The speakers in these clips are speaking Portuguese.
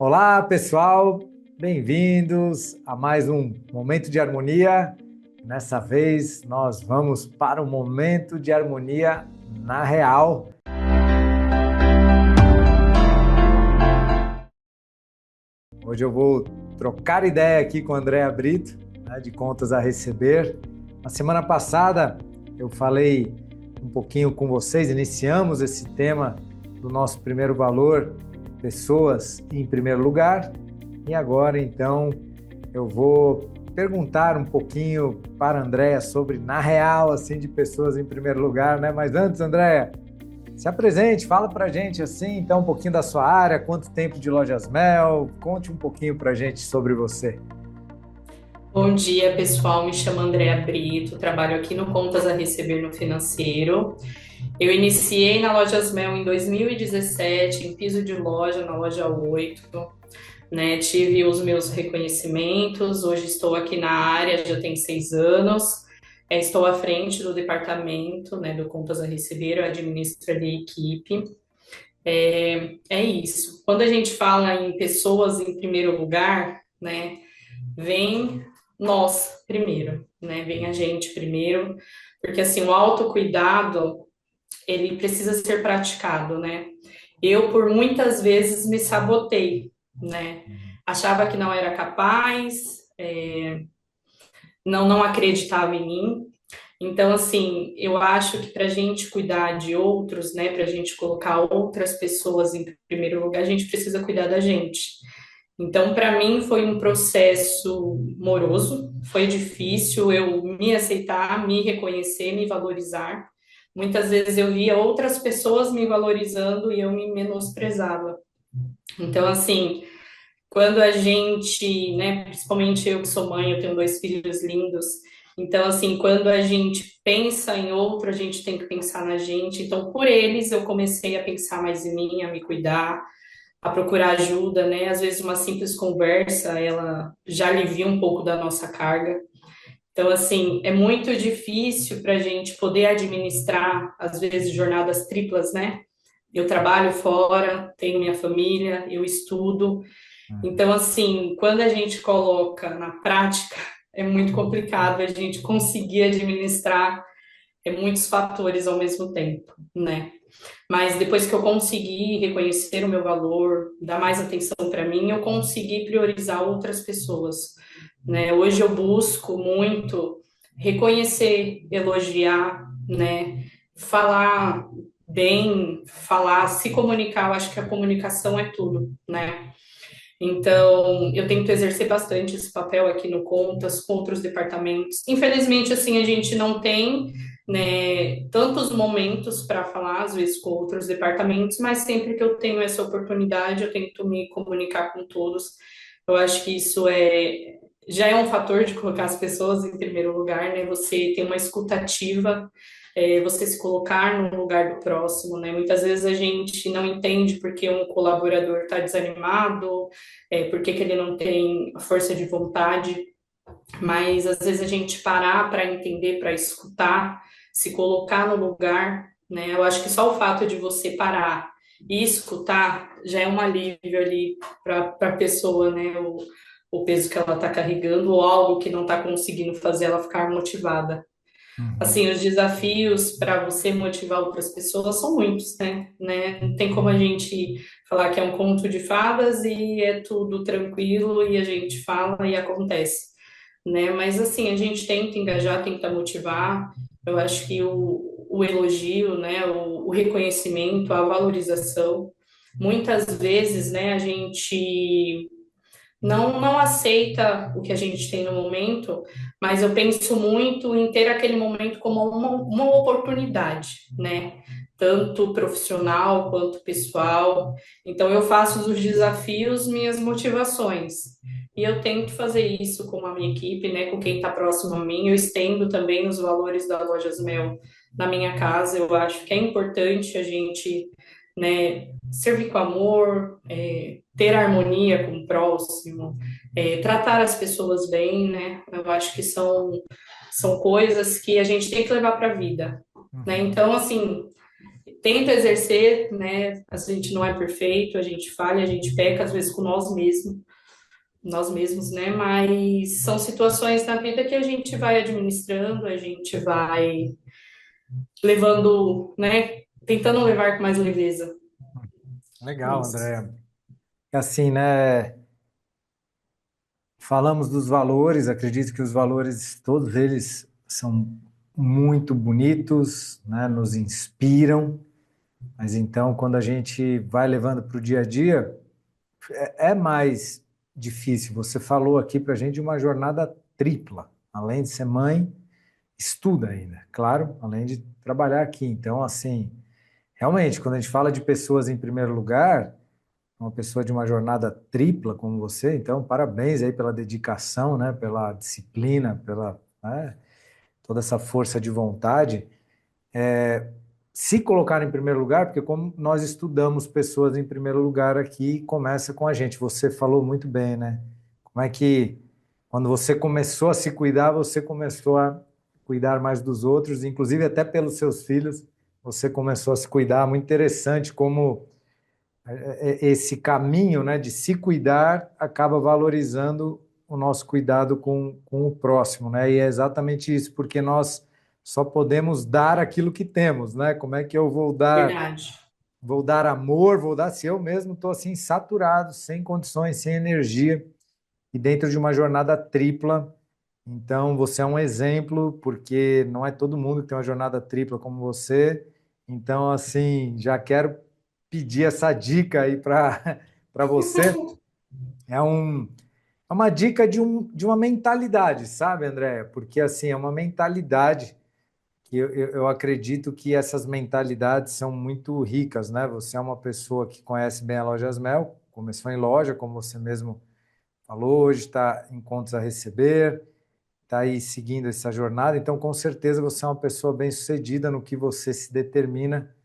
Olá, pessoal, bem-vindos a mais um Momento de Harmonia. Nessa vez, nós vamos para o Momento de Harmonia na Real. Hoje eu vou trocar ideia aqui com a Andréa Brito, de Contas a Receber. Na semana passada, eu falei um pouquinho com vocês, iniciamos esse tema do nosso primeiro valor, pessoas em primeiro lugar. E agora, então, eu vou perguntar um pouquinho para a Andréa sobre, na real, assim, de pessoas em primeiro lugar, né? Mas antes, Andréa, se apresente, fala para a gente, assim, então, um pouquinho da sua área, quanto tempo de Lojas Mel, conte um pouquinho para a gente sobre você. Bom dia, pessoal. Me chamo Andréa Brito, trabalho aqui no Contas a Receber no Financeiro. Eu iniciei na Lojas Mel em 2017, em piso de loja, na loja 8, né? Tive os meus reconhecimentos, hoje estou aqui na área, já tem 6 anos. Estou à frente do departamento, né, do Contas a Receber, eu administro ali a equipe. É isso. Quando a gente fala em pessoas em primeiro lugar, né? Vem nós primeiro, né? Vem a gente primeiro, porque assim, o autocuidado, ele precisa ser praticado, né? Eu, por muitas vezes, me sabotei, né? Achava que não era capaz, não acreditava em mim. Então, assim, eu acho que para a gente cuidar de outros, né? Para a gente colocar outras pessoas em primeiro lugar, a gente precisa cuidar da gente. Então, para mim, foi um processo moroso, foi difícil eu me aceitar, me reconhecer, me valorizar. Muitas vezes eu via outras pessoas me valorizando e eu me menosprezava. Então, assim, quando a gente, né, principalmente eu que sou mãe, eu tenho 2 filhos lindos. Então, assim, quando a gente pensa em outro, a gente tem que pensar na gente. Então, por eles, eu comecei a pensar mais em mim, a me cuidar, a procurar ajuda, né? Às vezes uma simples conversa, ela já alivia um pouco da nossa carga. Então, assim, é muito difícil para a gente poder administrar, às vezes, jornadas triplas, né? Eu trabalho fora, tenho minha família, eu estudo. Então, assim, quando a gente coloca na prática, é muito complicado a gente conseguir administrar muitos fatores ao mesmo tempo, né? Mas depois que eu consegui reconhecer o meu valor, dar mais atenção para mim, eu consegui priorizar outras pessoas, né? Hoje eu busco muito reconhecer, elogiar, né? Falar bem, falar, se comunicar, eu acho que a comunicação é tudo, né? Então, eu tento exercer bastante esse papel aqui no Contas, com outros departamentos. Infelizmente, assim, a gente não tem, né, tantos momentos para falar, às vezes, com outros departamentos, mas sempre que eu tenho essa oportunidade, eu tento me comunicar com todos. Eu acho que isso já é um fator de colocar as pessoas em primeiro lugar, né? Você tem uma escutativa, você se colocar no lugar do próximo, né? Muitas vezes a gente não entende porque um colaborador está desanimado, por que que ele não tem força de vontade, mas às vezes a gente parar para entender, para escutar, se colocar no lugar, né? Eu acho que só o fato de você parar e escutar já é um alívio ali para a pessoa, né? O peso que ela está carregando ou algo que não está conseguindo fazer ela ficar motivada. Uhum. Assim, os desafios para você motivar outras pessoas são muitos, né? Não tem como a gente falar que é um conto de fadas e é tudo tranquilo e a gente fala e acontece, né? Mas assim, a gente tenta engajar, tenta motivar. Eu acho que o elogio, né? O reconhecimento, a valorização, muitas vezes, né? A gente não aceita o que a gente tem no momento, mas eu penso muito em ter aquele momento como uma oportunidade, né? Tanto profissional quanto pessoal. Então, eu faço dos desafios minhas motivações. E eu tento fazer isso com a minha equipe, né? Com quem está próximo a mim. Eu estendo também os valores da Lojas Mel na minha casa. Eu acho que é importante a gente, né, servir com amor, ter harmonia com o próximo, tratar as pessoas bem, né? Eu acho que são coisas que a gente tem que levar para a vida, né? Uhum. Então, assim, tenta exercer, né? A gente não é perfeito, a gente falha, a gente peca às vezes com nós mesmos, né? Mas são situações na vida que a gente vai administrando, a gente vai levando, né? Tentando levar com mais leveza. É Legal, isso. André. Assim, né? Falamos dos valores, acredito que os valores, todos eles são muito bonitos, né? Nos inspiram, mas então, quando a gente vai levando para o dia a dia, é mais difícil. Você falou aqui para a gente de uma jornada tripla. Além de ser mãe, estuda ainda, claro, além de trabalhar aqui. Então, assim, realmente, quando a gente fala de pessoas em primeiro lugar, uma pessoa de uma jornada tripla como você, então parabéns aí pela dedicação, né, pela disciplina, pela, né, toda essa força de vontade. Se colocar em primeiro lugar, porque como nós estudamos pessoas em primeiro lugar aqui, começa com a gente. Você falou muito bem, né? Como é que quando você começou a se cuidar, você começou a cuidar mais dos outros, inclusive até pelos seus filhos, você começou a se cuidar. Muito interessante como esse caminho, né, de se cuidar acaba valorizando o nosso cuidado com o próximo, né? E é exatamente isso, porque nós só podemos dar aquilo que temos, né? Como é que eu Verdade. vou dar amor, vou dar se eu mesmo estou assim saturado, sem condições, sem energia e dentro de uma jornada tripla. Então, você é um exemplo, porque não é todo mundo que tem uma jornada tripla como você. Então, assim, já quero pedir essa dica aí para você. É, é uma dica de uma mentalidade, sabe, André? Porque, assim, é uma mentalidade que eu acredito que essas mentalidades são muito ricas, né? Você é uma pessoa que conhece bem a Lojas Mel, começou em loja, como você mesmo falou, hoje está em contas a receber, está aí seguindo essa jornada, então com certeza você é uma pessoa bem-sucedida no que você se determina,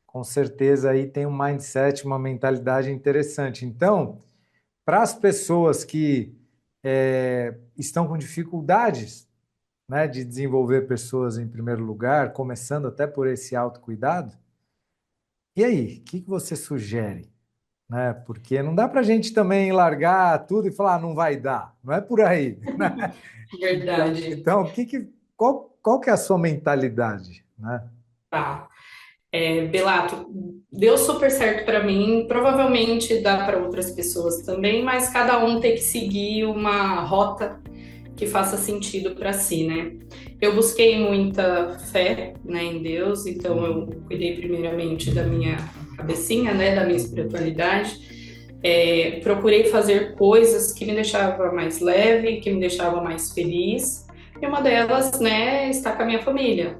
com certeza aí tem um mindset, uma mentalidade interessante. Então, para as pessoas que estão com dificuldades, né, de desenvolver pessoas em primeiro lugar, começando até por esse autocuidado, e aí, o que você sugere? Né? Porque não dá para a gente também largar tudo e falar, não vai dar, não é por aí. Então, Verdade. então qual que é a sua mentalidade, né? Tá. Belato, deu super certo para mim, provavelmente dá para outras pessoas também, mas cada um tem que seguir uma rota que faça sentido para si, né? Eu busquei muita fé, né, em Deus, então eu cuidei primeiramente da minha cabecinha, né, da minha espiritualidade. Procurei fazer coisas que me deixavam mais leve, que me deixavam mais feliz, e uma delas, né, está com a minha família.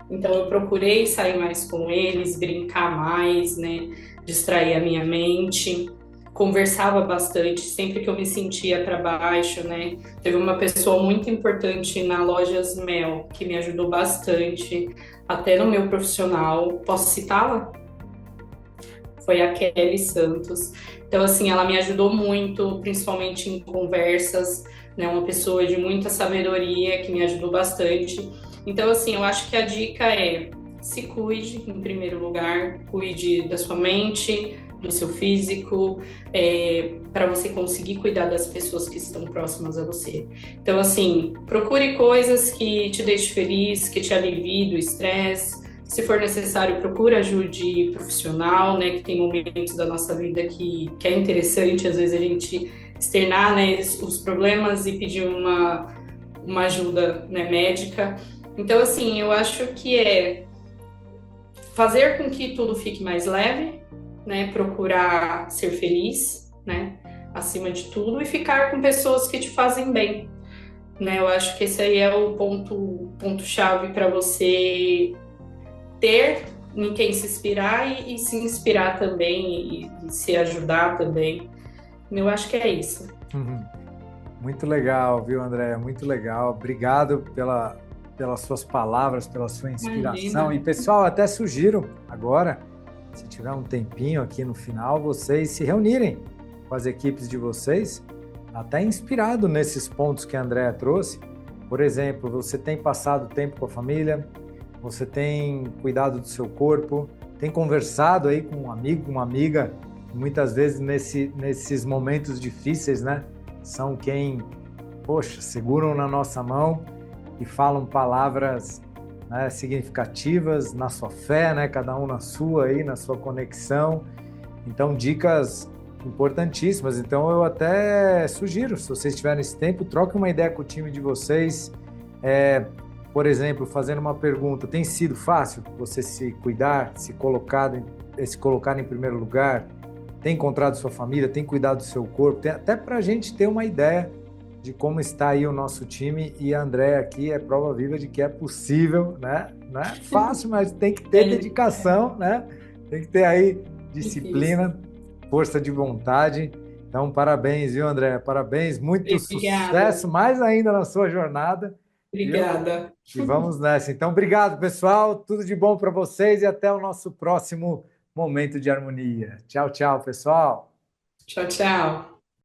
Então eu procurei sair mais com eles, brincar mais, né, distrair a minha mente, conversava bastante, sempre que eu me sentia para baixo, né. Teve uma pessoa muito importante na Lojas Mel que me ajudou bastante, até no meu profissional. Posso citá-la? Foi a Kelly Santos. Então, assim, ela me ajudou muito, principalmente em conversas, né? Uma pessoa de muita sabedoria que me ajudou bastante. Então, assim, eu acho que a dica é se cuide em primeiro lugar, cuide da sua mente, do seu físico, para você conseguir cuidar das pessoas que estão próximas a você. Então, assim, procure coisas que te deixem feliz, que te aliviem do estresse. Se for necessário, procura ajude profissional, né? Que tem momentos da nossa vida que é interessante, às vezes, a gente externar, né, os problemas e pedir uma ajuda, né, médica. Então, assim, eu acho que é fazer com que tudo fique mais leve, né? Procurar ser feliz, né? Acima de tudo, e ficar com pessoas que te fazem bem, né? Eu acho que esse aí é o ponto-chave para você ter em quem se inspirar e se inspirar também e se ajudar também. Eu acho que é isso. Uhum. Muito legal, viu, André? Muito legal. Obrigado pelas suas palavras, pela sua inspiração. Imagina. E, pessoal, até sugiro agora, se tiver um tempinho aqui no final, vocês se reunirem com as equipes de vocês, até inspirado nesses pontos que a Andrea trouxe. Por exemplo, você tem passado tempo com a família, você tem cuidado do seu corpo, tem conversado aí com um amigo, com uma amiga, muitas vezes nesses momentos difíceis, né? São quem, poxa, seguram na nossa mão e falam palavras, né, significativas na sua fé, né? Cada um na sua aí, na sua conexão. Então, dicas importantíssimas. Então, eu até sugiro, se vocês tiverem esse tempo, troquem uma ideia com o time de vocês. Por exemplo, fazendo uma pergunta, tem sido fácil você se cuidar, se colocar em primeiro lugar? Tem encontrado sua família? Tem cuidado do seu corpo? Até para a gente ter uma ideia de como está aí o nosso time, e a Andréa aqui é prova viva de que é possível, né? Não é fácil, mas tem que ter dedicação, né? Tem que ter aí Difícil. disciplina, força de vontade. Então, parabéns, viu, Andréa? Parabéns, muito Obrigada. sucesso, mais ainda na sua jornada, viu? Obrigada. E vamos nessa. Então, obrigado, pessoal. Tudo de bom para vocês e até o nosso próximo momento de harmonia. Tchau, tchau, pessoal. Tchau, tchau.